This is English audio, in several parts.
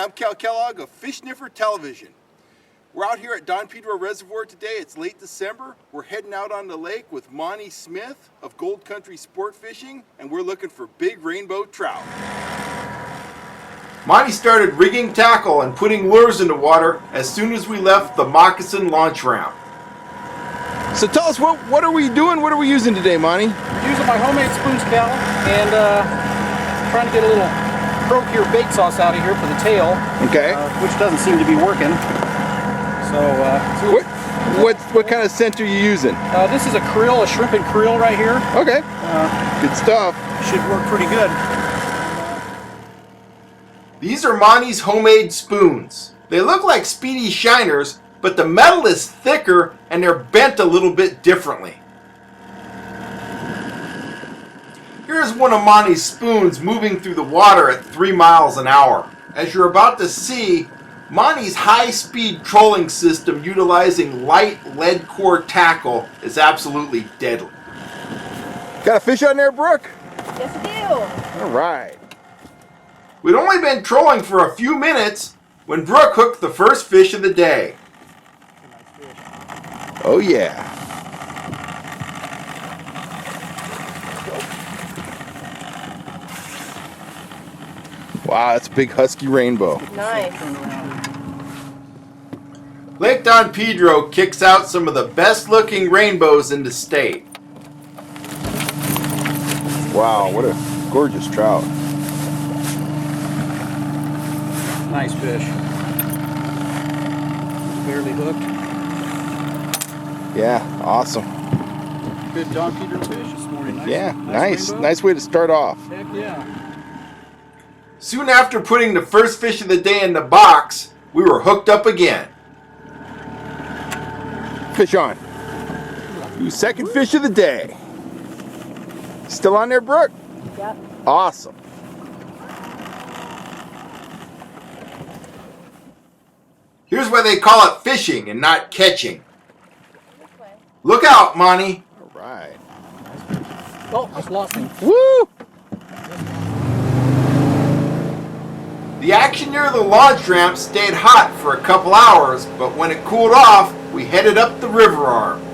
I'm Cal Kellogg of Fish Sniffer Television. We're out here at Don Pedro Reservoir today. It's late December. We're heading out on the lake with Monty Smith of Gold Country Sport Fishing, and we're looking for big rainbow trout. Monty started rigging tackle and putting lures in the water as soon as we left the Moccasin launch ramp. So tell us, what are we doing? What are we using today, Monty? Using my homemade spoons, Cal, and trying to get a little Procure bait sauce out of here for the tail. Okay. Which doesn't seem to be working. So, what kind of scent are you using? This is a krill, a shrimp and krill right here. Okay. Good stuff. Should work pretty good. These are Monty's homemade spoons. They look like Speedy Shiners, but the metal is thicker and they're bent a little bit differently. Here's one of Monty's spoons moving through the water at 3 miles an hour. As you're about to see, Monty's high-speed trolling system utilizing light lead core tackle is absolutely deadly. Got a fish on there, Brooke? Yes, I do. All right. We'd only been trolling for a few minutes when Brooke hooked the first fish of the day. Oh yeah. Wow, that's a big husky rainbow. Nice. Lake Don Pedro kicks out some of the best looking rainbows in the state. Wow, what a gorgeous trout. Nice fish. Barely hooked. Yeah, awesome. Good Don Pedro fish this morning. Nice, Yeah, nice. rainbow. Nice way to start off. Heck yeah. Soon after putting the first fish of the day in the box, we were hooked up again. Fish on. New second fish of the day. Still on there, Brooke? Yep. Awesome. Here's why they call it fishing and not catching. This way. Look out, Monty. All right. Oh, I just lost him. Woo! The action near the launch ramp stayed hot for a couple hours, but when it cooled off, we headed up the river arm.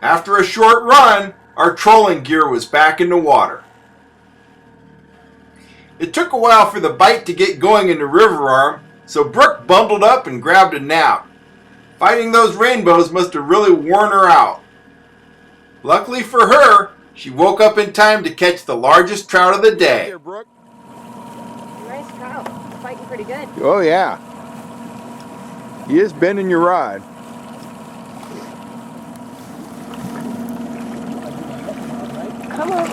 After a short run, our trolling gear was back in the water. It took a while for the bite to get going in the river arm, so Brooke bundled up and grabbed a nap. Fighting those rainbows must have really worn her out. Luckily for her, she woke up in time to catch the largest trout of the day. Here, Brooke. Nice trout. Fighting pretty good. Oh yeah. He is bending your rod. Come on.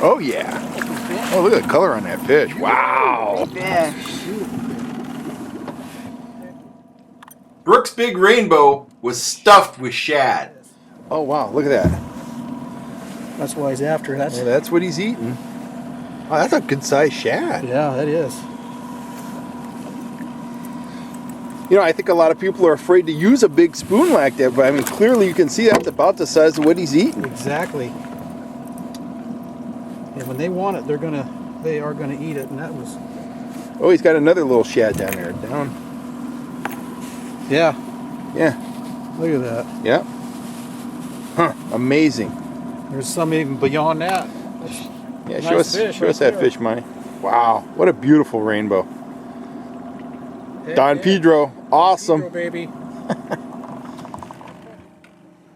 Oh yeah. Oh, look at the color on that fish. Wow. Fish. Brooke's big rainbow was stuffed with shad. Oh wow, look at that. That's why he's after. That's what he's eating. Oh, that's a good sized shad. Yeah, that is. You know, I think a lot of people are afraid to use a big spoon like that, but I mean, clearly you can see that's about the size of what he's eating. Exactly. And when they want it, they are gonna eat it, and that was. Oh, he's got another little shad down there. Down. Yeah. Yeah. Look at that. Yeah. Huh. Amazing. There's some even beyond that. Yeah, Nice show us that fish, Monty. Wow, what a beautiful rainbow. Heck Don yeah. Pedro, awesome. Pedro, baby.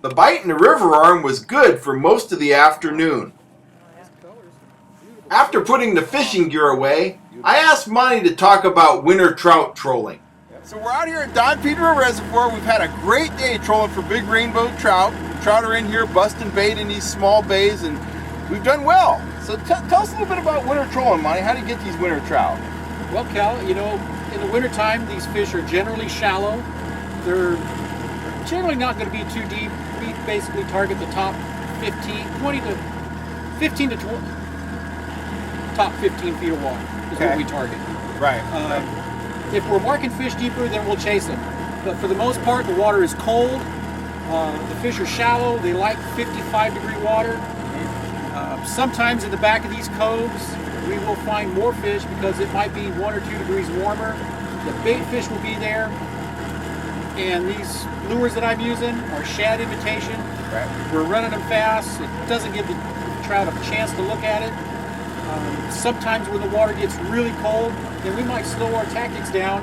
The bite in the river arm was good for most of the afternoon. After putting the fishing gear away, I asked Monty to talk about winter trout trolling. So we're out here at Don Pedro Reservoir. We've had a great day trolling for big rainbow trout. Trout are in here busting bait in these small bays, and we've done well. So tell us a little bit about winter trolling, Monty. How do you get these winter trout? Well, Cal, you know, in the wintertime, these fish are generally shallow. They're generally not going to be too deep. We basically target the top 15 to 20, top 15 feet of water is what we target. Right. If we're marking fish deeper, then we'll chase them. But for the most part, the water is cold. The fish are shallow. They like 55-degree water. Sometimes in the back of these coves, we will find more fish because it might be 1 or 2 degrees warmer. The bait fish will be there. And these lures that I'm using are shad imitation. Right. We're running them fast. It doesn't give the trout a chance to look at it. Sometimes when the water gets really cold, then we might slow our tactics down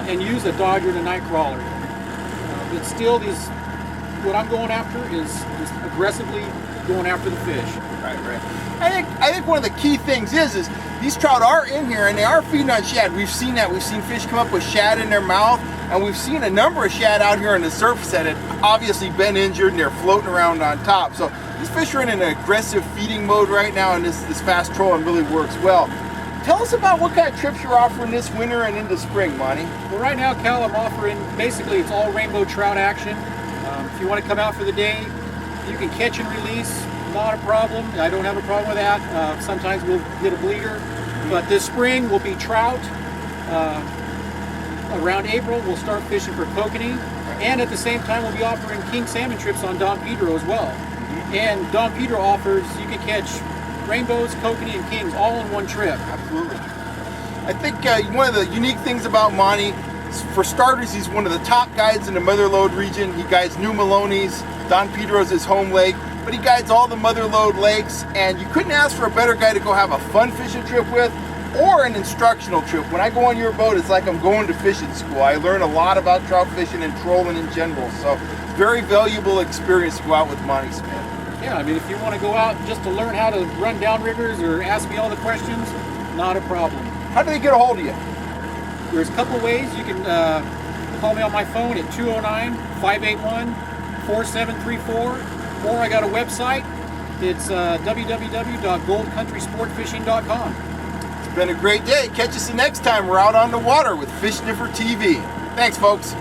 and use a dodger and a night crawler. But still, what I'm going after is just aggressively going after the fish. Right. I think one of the key things is these trout are in here and they are feeding on shad. We've seen that. We've seen fish come up with shad in their mouth, and we've seen a number of shad out here on the surface that had obviously been injured and they're floating around on top. So these fish are in an aggressive feeding mode right now, and this fast trolling really works well. Tell us about what kind of trips you're offering this winter and into spring, Monty. Well, right now, Cal, I'm offering, basically it's all rainbow trout action. If you want to come out for the day, you can catch and release, not a problem. I don't have a problem with that. Sometimes we'll get a bleeder, but this spring will be trout. Around April, we'll start fishing for kokanee, and at the same time, we'll be offering king salmon trips on Don Pedro as well. And Don Pedro offers, you can catch rainbows, kokanee, and kings all in one trip. Absolutely. I think one of the unique things about Monty, for starters, he's one of the top guides in the mother lode region. He guides New Maloney's, Don Pedro's his home lake, but he guides all the mother lode lakes, and you couldn't ask for a better guy to go have a fun fishing trip with or an instructional trip. When I go on your boat, it's like I'm going to fishing school. I learn a lot about trout fishing and trolling in general, so very valuable experience to go out with Monty Smith. Yeah, I mean, if you want to go out just to learn how to run downriggers or ask me all the questions, not a problem. How do they get a hold of you? There's a couple ways. You can call me on my phone at 209-581-4734, or I got a website. It's www.goldcountrysportfishing.com. It's been a great day. Catch us the next time we're out on the water with Fish Sniffer TV. Thanks, folks.